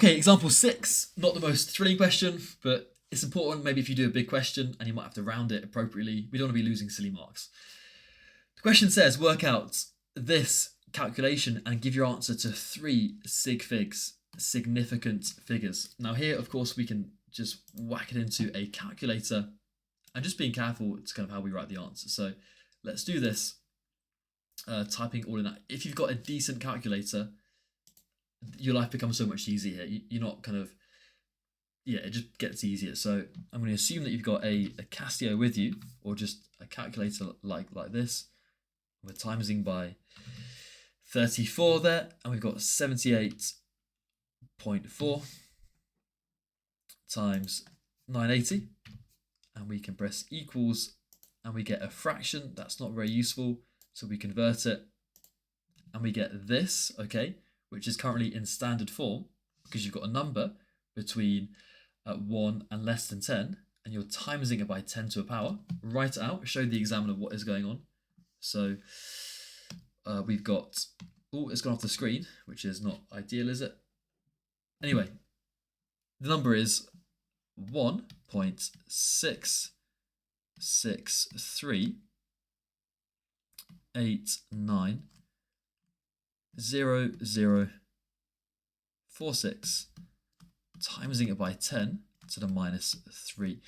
Okay, example 6, not the most thrilling question, but it's important maybe if you do a big question and you might have to round it appropriately. We don't want to be losing silly marks. The question says, work out this calculation and give your answer to 3 sig figs, significant figures. Now here, of course, we can just whack it into a calculator and just being careful, it's kind of how we write the answer. So let's do this, typing all in that. If you've got a decent calculator, your life becomes so much easier. You're not kind of, yeah, it just gets easier. So I'm going to assume that you've got a Casio with you, or just a calculator like this. We're timesing by 34 there, and we've got 78.4 times 980, and we can press equals, and we get a fraction. That's not very useful, so we convert it, and we get this, okay, which is currently in standard form, because you've got a number between 1 and less than 10, and you're timesing it by 10 to a power. Write it out, show the examiner what is going on. So we've got, oh, it's gone off the screen, which is not ideal, is it? Anyway, the number is 1.663890046, timesing it by 10 to the minus 3.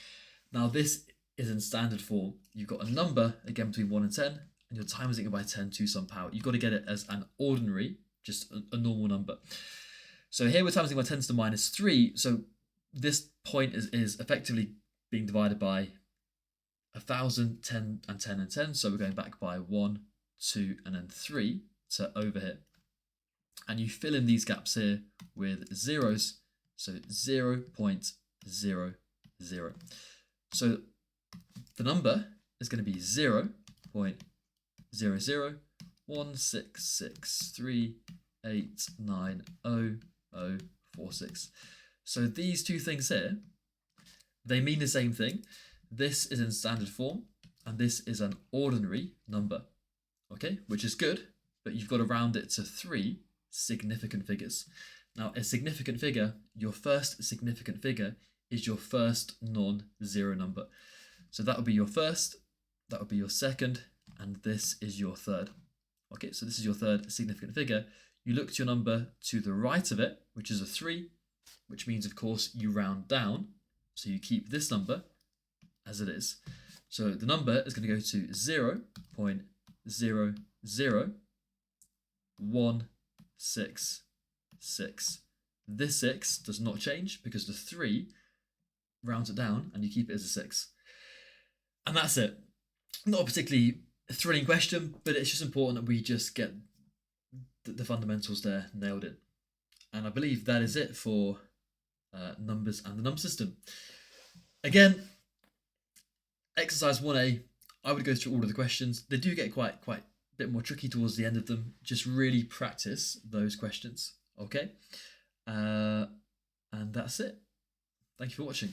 Now this is in standard form. You've got a number, again, between 1 and 10, and you're timesing it by 10 to some power. You've got to get it as an ordinary, just a normal number. So here we're timesing by 10 to the minus 3. So this point is effectively being divided by 1,000, 10, and 10, and 10. So we're going back by 1, 2, and then 3 to over here. And you fill in these gaps here with zeros. So 0.00. So the number is going to be 0.001663890046. So these two things here, they mean the same thing. This is in standard form, and this is an ordinary number, okay, which is good, but you've got to round it to 3 significant figures. Now, a significant figure, your first significant figure is your first non-zero number. So that would be your first, that would be your second, and this is your third. Okay, so this is your third significant figure. You look to your number to the right of it, which is a 3, which means, of course, you round down. So you keep this number as it is. So the number is going to go to 0.00166. This 6 does not change because the 3 rounds it down and you keep it as a 6. And that's it. Not a particularly thrilling question, but it's just important that we just get the fundamentals there nailed in. And I believe that is it for numbers and the number system. Again, exercise 1A, I would go through all of the questions. They do get quite a bit more tricky towards the end of them. Just really practice those questions, okay? And that's it. Thank you for watching.